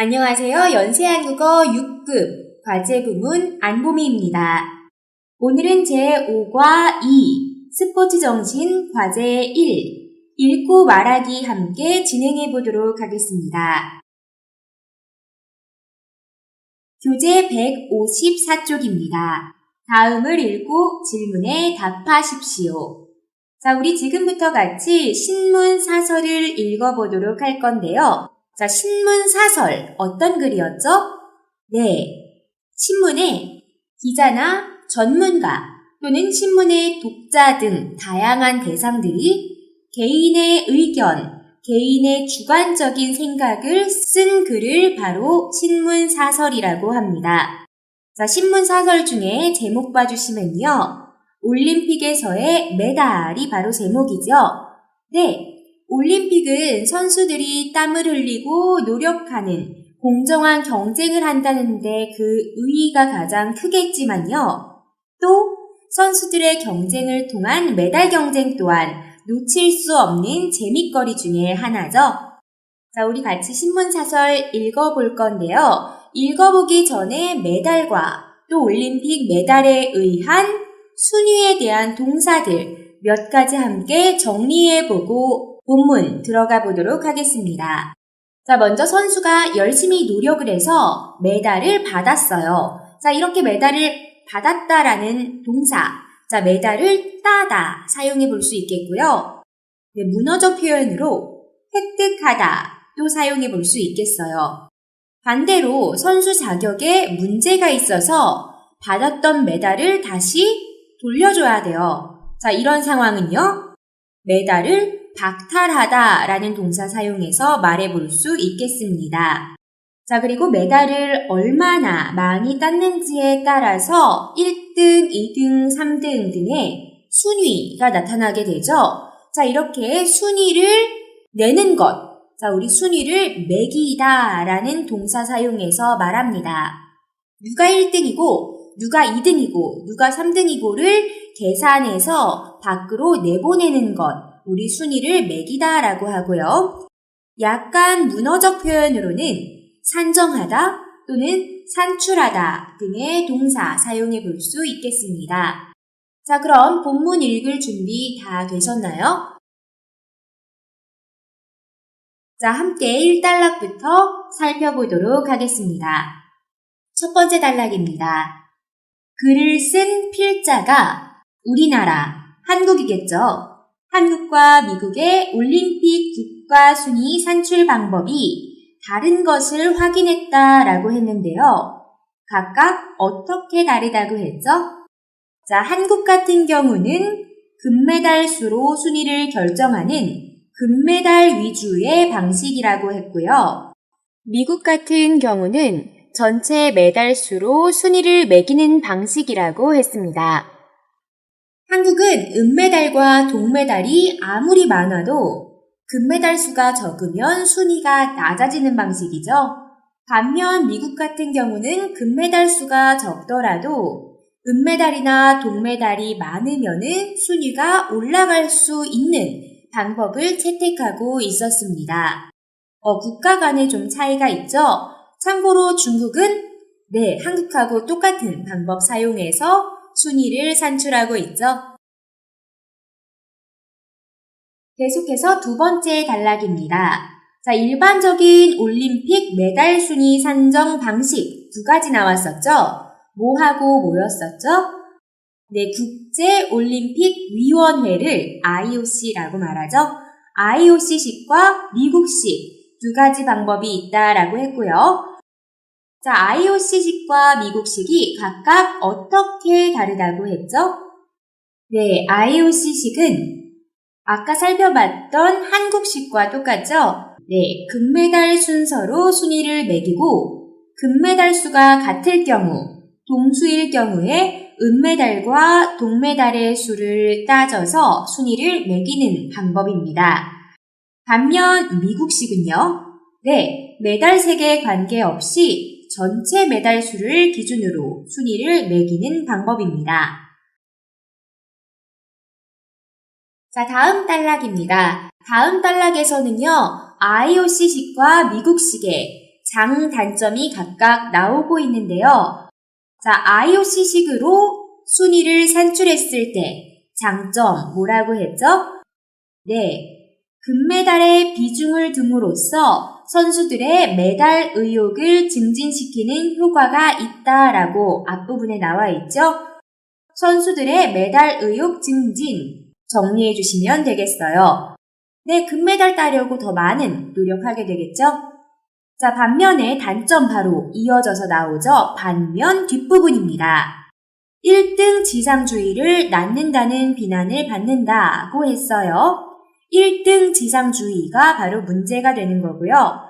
안녕하세요. 연세한국어 6급 과제부문 안보미입니다. 오늘은 제5과 2 스포츠 정신 과제 1 읽고 말하기 함께 진행해 보도록 하겠습니다. 교재 154쪽입니다. 다음을 읽고 질문에 답하십시오. 자, 우리 지금부터 같이 신문 사설을 읽어보도록 할 건데요. 자, 신문 사설 어떤 글이었죠? 네, 신문에 기자나 전문가 또는 신문의 독자 등 다양한 대상들이 개인의 의견, 개인의 주관적인 생각을 쓴 글을 바로 신문 사설이라고 합니다. 자, 신문 사설 중에 제목 봐주시면요. 올림픽에서의 메달이 바로 제목이죠. 네. 올림픽은 선수들이 땀을 흘리고 노력하는 공정한 경쟁을 한다는데 그 의의가 가장 크겠지만요. 또 선수들의 경쟁을 통한 메달 경쟁 또한 놓칠 수 없는 재밌거리 중에 하나죠. 자, 우리 같이 신문사설 읽어볼 건데요. 읽어보기 전에 메달과 또 올림픽 메달에 의한 순위에 대한 동사들 몇 가지 함께 정리해보고 본문 들어가 보도록 하겠습니다. 자, 먼저 선수가 열심히 노력을 해서 메달을 받았어요. 자, 이렇게 메달을 받았다라는 동사. 자, 메달을 따다 사용해 볼 수 있겠고요. 네, 문어적 표현으로 획득하다 또 사용해 볼 수 있겠어요. 반대로 선수 자격에 문제가 있어서 받았던 메달을 다시 돌려줘야 돼요. 자, 이런 상황은요. 메달을 박탈하다 라는 동사 사용해서 말해볼 수 있겠습니다. 자, 그리고 메달을 얼마나 많이 땄는지에 따라서 1등, 2등, 3등 등의 순위가 나타나게 되죠. 자, 이렇게 순위를 내는 것. 자, 우리 순위를 매기다 라는 동사 사용해서 말합니다. 누가 1등이고, 누가 2등이고, 누가 3등이고를 계산해서 밖으로 내보내는 것. 우리 순위를 매기다 라고 하고요. 약간 문어적 표현으로는 산정하다 또는 산출하다 등의 동사 사용해 볼 수 있겠습니다. 자, 그럼 본문 읽을 준비 다 되셨나요? 자, 함께 1단락부터 살펴보도록 하겠습니다. 첫 번째 단락입니다. 글을 쓴 필자가 우리나라, 한국이겠죠. 한국과 미국의 올림픽 국가 순위 산출 방법이 다른 것을 확인했다라고 했는데요. 각각 어떻게 다르다고 했죠? 자, 한국 같은 경우는 금메달 수로 순위를 결정하는 금메달 위주의 방식이라고 했고요. 미국 같은 경우는 전체 메달 수로 순위를 매기는 방식이라고 했습니다. 한국은 은메달과 동메달이 아무리 많아도 금메달 수가 적으면 순위가 낮아지는 방식이죠. 반면 미국 같은 경우는 금메달 수가 적더라도 은메달이나 동메달이 많으면은 순위가 올라갈 수 있는 방법을 채택하고 있었습니다. 국가 간에 좀 차이가 있죠. 참고로 중국은 한국하고 똑같은 방법 사용해서 순위를 산출하고 있죠. 계속해서 두 번째 단락입니다. 자, 일반적인 올림픽 메달 순위 산정 방식 두 가지 나왔었죠. 뭐하고 뭐였었죠? 네, 국제올림픽위원회를 IOC라고 말하죠. IOC식과 미국식 두 가지 방법이 있다라고 했고요. 자, IOC식과 미국식이 각각 어떻게 다르다고 했죠? 네, IOC식은 아까 살펴봤던 한국식과 똑같죠? 네, 금메달 순서로 순위를 매기고 금메달 수가 같을 경우, 동수일 경우에 은메달과 동메달의 수를 따져서 순위를 매기는 방법입니다. 반면 미국식은요. 네, 메달 색에 관계없이 전체 메달 수를 기준으로 순위를 매기는 방법입니다. 자, 다음 단락입니다. 다음 단락에서는요, IOC식과 미국식의 장단점이 각각 나오고 있는데요. 자, IOC식으로 순위를 산출했을 때 장점 뭐라고 했죠? 네, 금메달의 비중을 둠으로써 선수들의 메달 의욕을 증진시키는 효과가 있다라고 앞부분에 나와 있죠. 선수들의 메달 의욕 증진 정리해 주시면 되겠어요. 네, 금메달 따려고 더 많은 노력하게 되겠죠? 자, 반면에 단점 바로 이어져서 나오죠. 반면 뒷부분입니다. 1등 지상주의를 낳는다는 비난을 받는다고 했어요. 1등 지상주의가 바로 문제가 되는 거고요.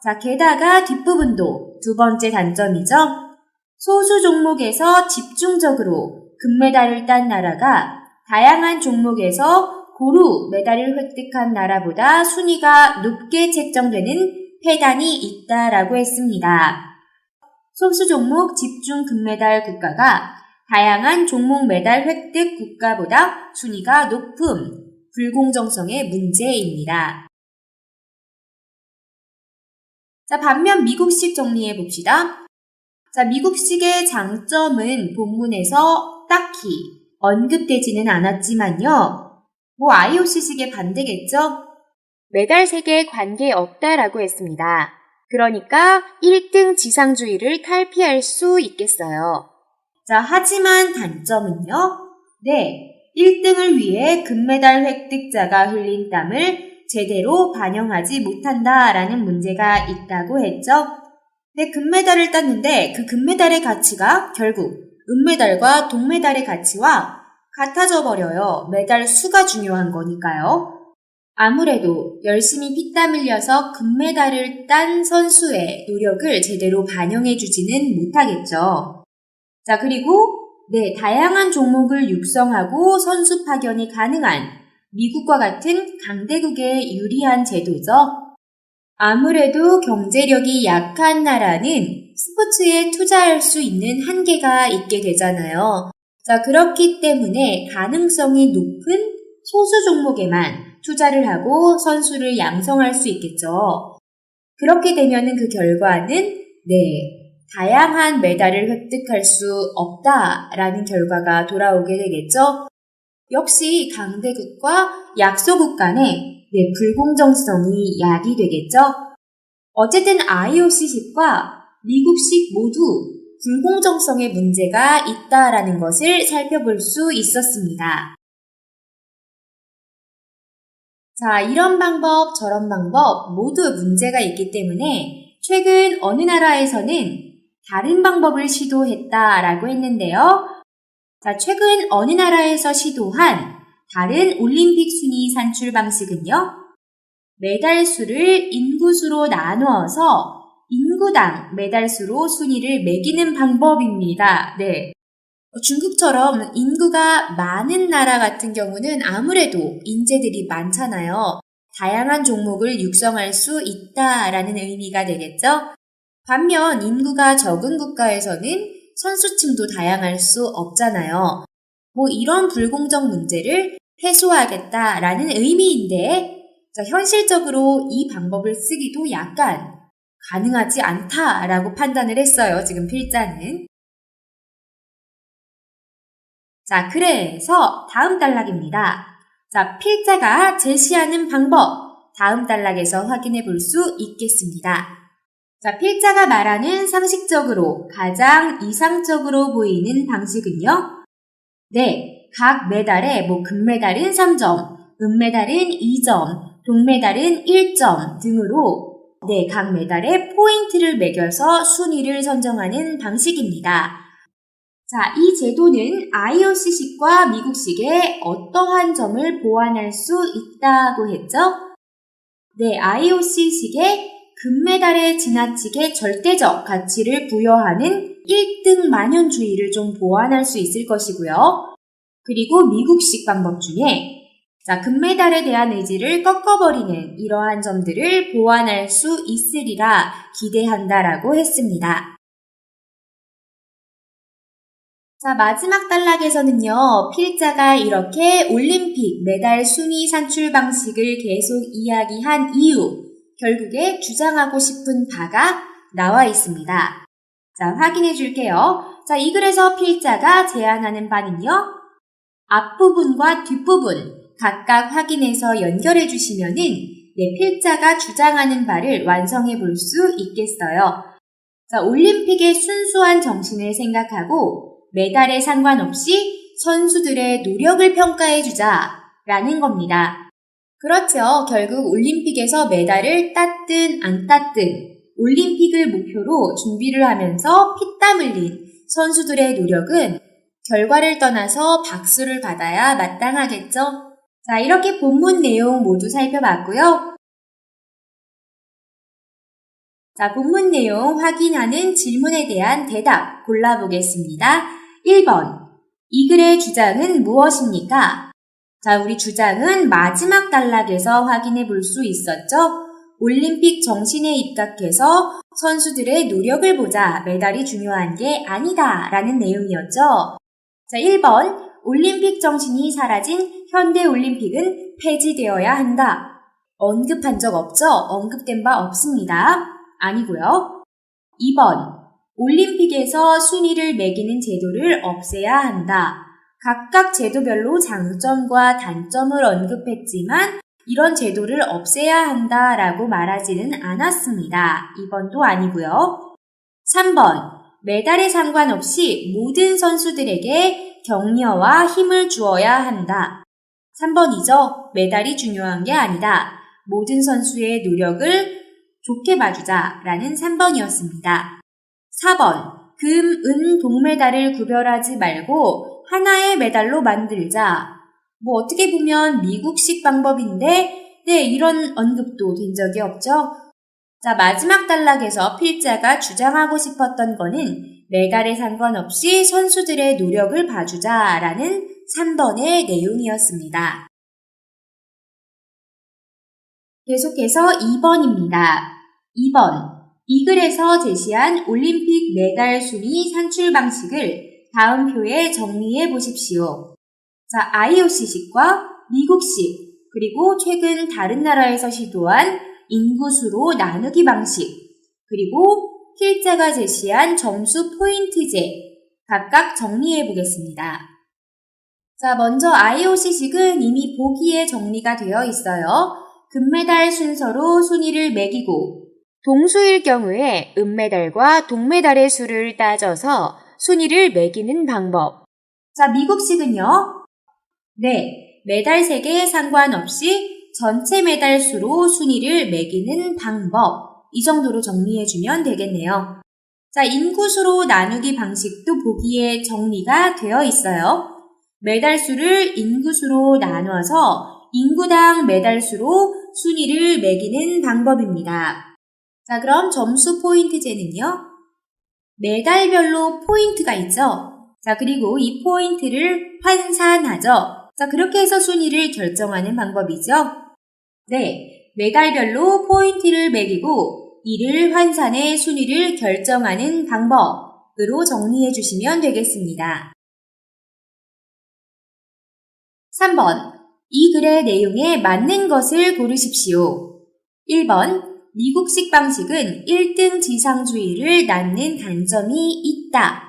자, 게다가 뒷부분도 두 번째 단점이죠. 소수 종목에서 집중적으로 금메달을 딴 나라가 다양한 종목에서 고루 메달을 획득한 나라보다 순위가 높게 책정되는 폐단이 있다라고 했습니다. 소수 종목 집중 금메달 국가가 다양한 종목 메달 획득 국가보다 순위가 높음, 불공정성의 문제입니다. 자, 반면 미국식 정리해 봅시다. 자, 미국식의 장점은 본문에서 딱히 언급되지는 않았지만요. IOC식의 반대겠죠? 메달 세계에 관계없다라고 했습니다. 그러니까 1등 지상주의를 탈피할 수 있겠어요. 자, 하지만 단점은요? 네, 1등을 위해 금메달 획득자가 흘린 땀을 제대로 반영하지 못한다라는 문제가 있다고 했죠. 네, 금메달을 땄는데 그 금메달의 가치가 결국 은메달과 동메달의 가치와 같아져 버려요. 메달 수가 중요한 거니까요. 아무래도 열심히 피땀 흘려서 금메달을 딴 선수의 노력을 제대로 반영해주지는 못하겠죠. 자, 그리고 다양한 종목을 육성하고 선수 파견이 가능한 미국과 같은 강대국에 유리한 제도죠. 아무래도 경제력이 약한 나라는 스포츠에 투자할 수 있는 한계가 있게 되잖아요. 자, 그렇기 때문에 가능성이 높은 소수 종목에만 투자를 하고 선수를 양성할 수 있겠죠. 그렇게 되면은 그 결과는 다양한 메달을 획득할 수 없다라는 결과가 돌아오게 되겠죠. 역시 강대국과 약소국 간의 불공정성이 야기되겠죠. 어쨌든 IOC식과 미국식 모두 불공정성의 문제가 있다라는 것을 살펴볼 수 있었습니다. 자, 이런 방법, 저런 방법 모두 문제가 있기 때문에 최근 어느 나라에서는 다른 방법을 시도했다라고 했는데요. 자, 최근 어느 나라에서 시도한 다른 올림픽 순위 산출 방식은요. 메달 수를 인구수로 나누어서 인구당 메달 수로 순위를 매기는 방법입니다. 네. 중국처럼 인구가 많은 나라 같은 경우는 아무래도 인재들이 많잖아요. 다양한 종목을 육성할 수 있다라는 의미가 되겠죠. 반면 인구가 적은 국가에서는 선수층도 다양할 수 없잖아요. 이런 불공정 문제를 해소하겠다라는 의미인데 현실적으로 이 방법을 쓰기도 약간 가능하지 않다라고 판단을 했어요. 지금 필자는. 자, 그래서 다음 단락입니다. 자, 필자가 제시하는 방법, 다음 단락에서 확인해 볼 수 있겠습니다. 자, 필자가 말하는 상식적으로 가장 이상적으로 보이는 방식은요. 각 메달에 금메달은 3점, 은메달은 2점, 동메달은 1점 등으로 각 메달에 포인트를 매겨서 순위를 선정하는 방식입니다. 자, 이 제도는 IOC식과 미국식의 어떠한 점을 보완할 수 있다고 했죠? IOC식의 금메달에 지나치게 절대적 가치를 부여하는 1등 만연주의를 좀 보완할 수 있을 것이고요. 그리고 미국식 방법 중에 금메달에 대한 의지를 꺾어버리는 이러한 점들을 보완할 수 있으리라 기대한다라고 했습니다. 자, 마지막 단락에서는요, 필자가 이렇게 올림픽 메달 순위 산출 방식을 계속 이야기한 이유, 결국에 주장하고 싶은 바가 나와 있습니다. 자, 확인해 줄게요. 자, 이 글에서 필자가 제안하는 바는요. 앞부분과 뒷부분 각각 확인해서 연결해 주시면은 필자가 주장하는 바를 완성해 볼 수 있겠어요. 자, 올림픽의 순수한 정신을 생각하고 메달에 상관없이 선수들의 노력을 평가해 주자라는 겁니다. 그렇죠. 결국 올림픽에서 메달을 땄든 안 땄든 올림픽을 목표로 준비를 하면서 피땀 흘린 선수들의 노력은 결과를 떠나서 박수를 받아야 마땅하겠죠. 자, 이렇게 본문 내용 모두 살펴봤고요. 자, 본문 내용 확인하는 질문에 대한 대답 골라보겠습니다. 1번. 이 글의 주장은 무엇입니까? 자, 우리 주장은 마지막 단락에서 확인해 볼 수 있었죠? 올림픽 정신에 입각해서 선수들의 노력을 보자 메달이 중요한 게 아니다 라는 내용이었죠. 자, 1번. 올림픽 정신이 사라진 현대올림픽은 폐지되어야 한다. 언급한 적 없죠? 언급된 바 없습니다. 아니고요. 2번. 올림픽에서 순위를 매기는 제도를 없애야 한다. 각각 제도별로 장점과 단점을 언급했지만 이런 제도를 없애야 한다라고 말하지는 않았습니다. 2번도 아니고요. 3번. 메달에 상관없이 모든 선수들에게 격려와 힘을 주어야 한다. 3번이죠. 메달이 중요한 게 아니다. 모든 선수의 노력을 좋게 봐주자라는 3번이었습니다. 4번. 금, 은, 동메달을 구별하지 말고 하나의 메달로 만들자. 어떻게 보면 미국식 방법인데 이런 언급도 된 적이 없죠. 자, 마지막 단락에서 필자가 주장하고 싶었던 거는 메달에 상관없이 선수들의 노력을 봐주자라는 3번의 내용이었습니다. 계속해서 2번입니다. 2번. 이 글에서 제시한 올림픽 메달 순위 산출 방식을 다음 표에 정리해 보십시오. 자, IOC식과 미국식, 그리고 최근 다른 나라에서 시도한 인구수로 나누기 방식, 그리고 필자가 제시한 점수 포인트제 각각 정리해 보겠습니다. 자, 먼저 IOC식은 이미 보기에 정리가 되어 있어요. 금메달 순서로 순위를 매기고 동수일 경우에 은메달과 동메달의 수를 따져서 순위를 매기는 방법. 자, 미국식은요. 메달 3개에 상관없이 전체 메달 수로 순위를 매기는 방법. 이 정도로 정리해주면 되겠네요. 자, 인구수로 나누기 방식도 보기에 정리가 되어 있어요. 메달 수를 인구수로 나눠서 인구당 메달 수로 순위를 매기는 방법입니다. 자, 그럼 점수 포인트제는요. 메달별로 포인트가 있죠. 자, 그리고 이 포인트를 환산하죠. 자, 그렇게 해서 순위를 결정하는 방법이죠. 메달별로 포인트를 매기고 이를 환산해 순위를 결정하는 방법으로 정리해 주시면 되겠습니다. 3번. 이 글의 내용에 맞는 것을 고르십시오. 1번. 미국식 방식은 1등 지상주의를 낳는 단점이 있다.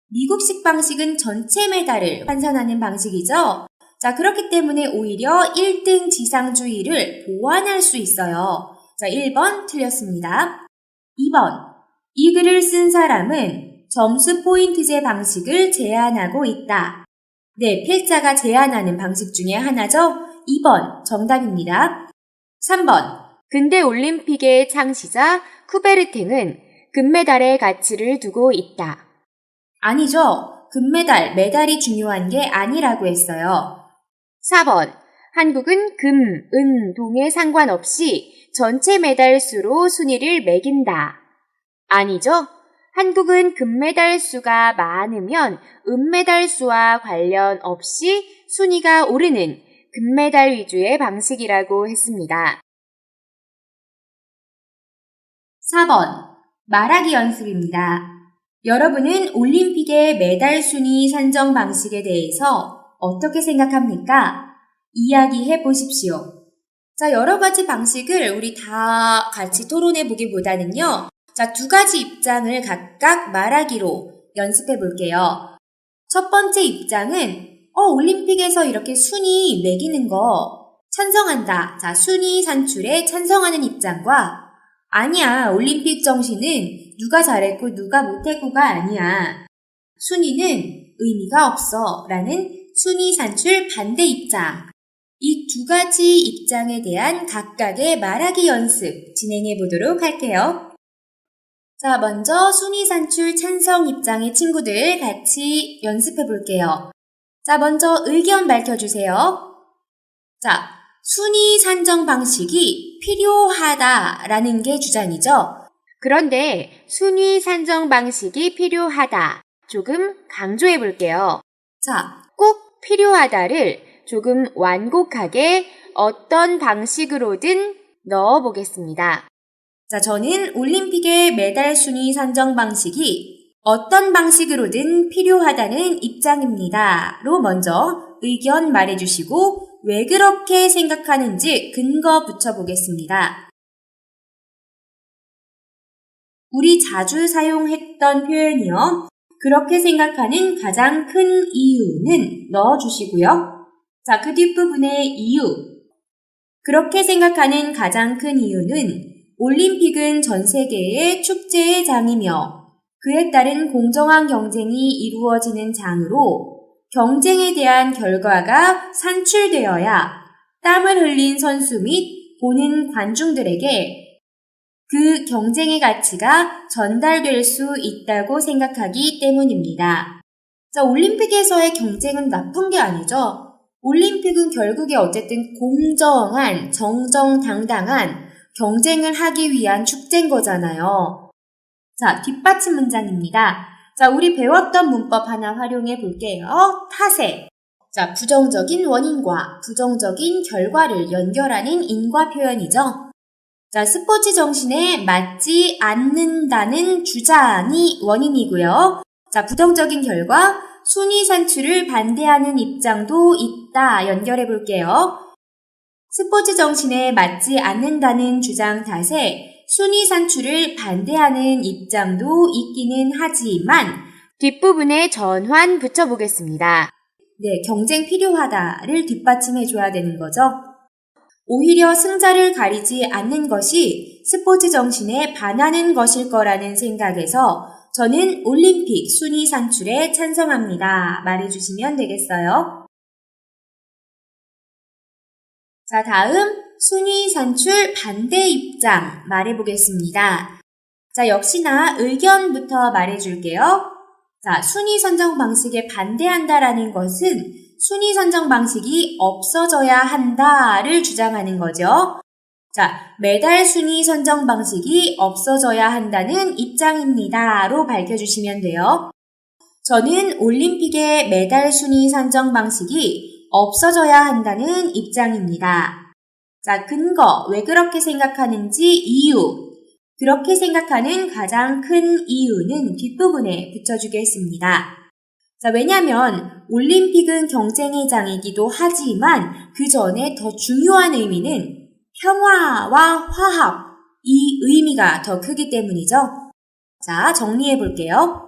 미국식 방식은 전체 메달을 환산하는 방식이죠. 자, 그렇기 때문에 오히려 1등 지상주의를 보완할 수 있어요. 자, 1번 틀렸습니다. 2번. 이 글을 쓴 사람은 점수 포인트제 방식을 제안하고 있다. 필자가 제안하는 방식 중에 하나죠. 2번 정답입니다. 3번. 근대 올림픽의 창시자 쿠베르탱은 금메달의 가치를 두고 있다. 아니죠. 금메달, 메달이 중요한 게 아니라고 했어요. 4번. 한국은 금, 은, 동에 상관없이 전체 메달 수로 순위를 매긴다. 아니죠. 한국은 금메달 수가 많으면 은메달 수와 관련 없이 순위가 오르는 금메달 위주의 방식이라고 했습니다. 4번. 말하기 연습입니다. 여러분은 올림픽의 메달 순위 산정 방식에 대해서 어떻게 생각합니까? 이야기해 보십시오. 자, 여러 가지 방식을 우리 다 같이 토론해 보기보다는요. 자, 두 가지 입장을 각각 말하기로 연습해 볼게요. 첫 번째 입장은 올림픽에서 이렇게 순위 매기는 거 찬성한다. 자, 순위 산출에 찬성하는 입장과 아니야, 올림픽 정신은 누가 잘했고 누가 못했고가 아니야. 순위는 의미가 없어 라는 순위 산출 반대 입장. 이 두 가지 입장에 대한 각각의 말하기 연습 진행해 보도록 할게요. 자, 먼저 순위 산출 찬성 입장의 친구들 같이 연습해 볼게요. 자, 먼저 의견 밝혀주세요. 자, 순위 산정 방식이 필요하다라는 게 주장이죠. 그런데 순위 산정 방식이 필요하다. 조금 강조해 볼게요. 자, 꼭 필요하다를 조금 완곡하게 어떤 방식으로든 넣어 보겠습니다. 자, 저는 올림픽의 메달 순위 산정 방식이 어떤 방식으로든 필요하다는 입장입니다. 로 먼저 의견 말해주시고 왜 그렇게 생각하는지 근거 붙여보겠습니다. 우리 자주 사용했던 표현이요. 그렇게 생각하는 가장 큰 이유는 넣어주시고요. 자, 그 뒷부분에 이유. 그렇게 생각하는 가장 큰 이유는 올림픽은 전 세계의 축제의 장이며 그에 따른 공정한 경쟁이 이루어지는 장으로 경쟁에 대한 결과가 산출되어야 땀을 흘린 선수 및 보는 관중들에게 그 경쟁의 가치가 전달될 수 있다고 생각하기 때문입니다. 자, 올림픽에서의 경쟁은 나쁜 게 아니죠. 올림픽은 결국에 어쨌든 공정한, 정정당당한 경쟁을 하기 위한 축제인 거잖아요. 자, 뒷받침 문장입니다. 자, 우리 배웠던 문법 하나 활용해 볼게요. 타세. 자, 부정적인 원인과 부정적인 결과를 연결하는 인과 표현이죠. 자, 스포츠 정신에 맞지 않는다는 주장이 원인이고요. 자, 부정적인 결과, 순위 산출을 반대하는 입장도 있다. 연결해 볼게요. 스포츠 정신에 맞지 않는다는 주장 탓에 순위 산출을 반대하는 입장도 있기는 하지만 뒷부분에 전환 붙여보겠습니다. 네, 경쟁 필요하다를 뒷받침해줘야 되는 거죠. 오히려 승자를 가리지 않는 것이 스포츠 정신에 반하는 것일 거라는 생각에서 저는 올림픽 순위 산출에 찬성합니다. 말해주시면 되겠어요. 자, 다음 순위 산출 반대 입장 말해보겠습니다. 자, 역시나 의견부터 말해줄게요. 자, 순위 선정 방식에 반대한다라는 것은 순위 선정 방식이 없어져야 한다를 주장하는 거죠. 자, 메달 순위 선정 방식이 없어져야 한다는 입장입니다. 로 밝혀주시면 돼요. 저는 올림픽의 메달 순위 선정 방식이 없어져야 한다는 입장입니다. 자, 근거, 왜 그렇게 생각하는지 이유. 그렇게 생각하는 가장 큰 이유는 뒷부분에 붙여주겠습니다. 자, 왜냐하면 올림픽은 경쟁의 장이기도 하지만 그 전에 더 중요한 의미는 평화와 화합, 이 의미가 더 크기 때문이죠. 자, 정리해 볼게요.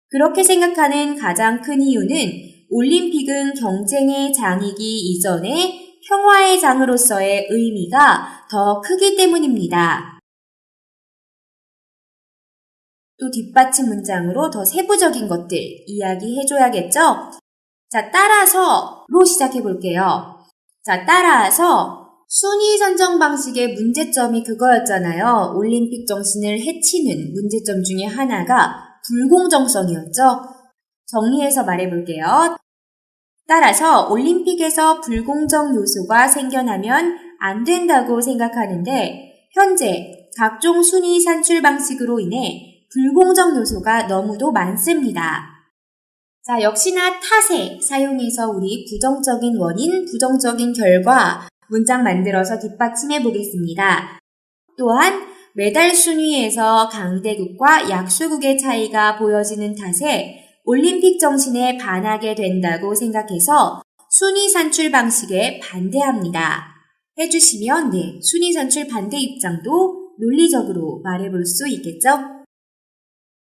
그렇게 생각하는 가장 큰 이유는 올림픽은 경쟁의 장이기 이전에 평화의 장으로서의 의미가 더 크기 때문입니다. 또 뒷받침 문장으로 더 세부적인 것들 이야기해줘야겠죠? 자, 따라서로 시작해 볼게요. 자, 따라서 순위 선정 방식의 문제점이 그거였잖아요. 올림픽 정신을 해치는 문제점 중에 하나가 불공정성이었죠. 정리해서 말해볼게요. 따라서 올림픽에서 불공정 요소가 생겨나면 안 된다고 생각하는데 현재 각종 순위 산출 방식으로 인해 불공정 요소가 너무도 많습니다. 자, 역시나 타세 사용해서 우리 부정적인 원인, 부정적인 결과 문장 만들어서 뒷받침해 보겠습니다. 또한 메달 순위에서 강대국과 약소국의 차이가 보여지는 탓에 올림픽 정신에 반하게 된다고 생각해서 순위 산출 방식에 반대합니다. 해주시면 순위 산출 반대 입장도 논리적으로 말해볼 수 있겠죠?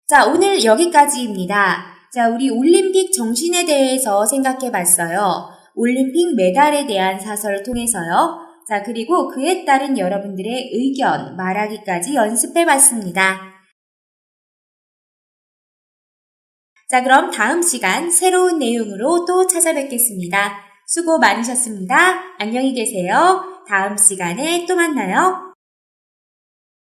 자, 오늘 여기까지입니다. 자, 우리 올림픽 정신에 대해서 생각해 봤어요. 올림픽 메달에 대한 사설을 통해서요. 자, 그리고 그에 따른 여러분들의 의견 말하기까지 연습해 봤습니다. 자, 그럼 다음 시간 새로운 내용으로 또 찾아뵙겠습니다. 수고 많으셨습니다. 안녕히 계세요. 다음 시간에 또 만나요.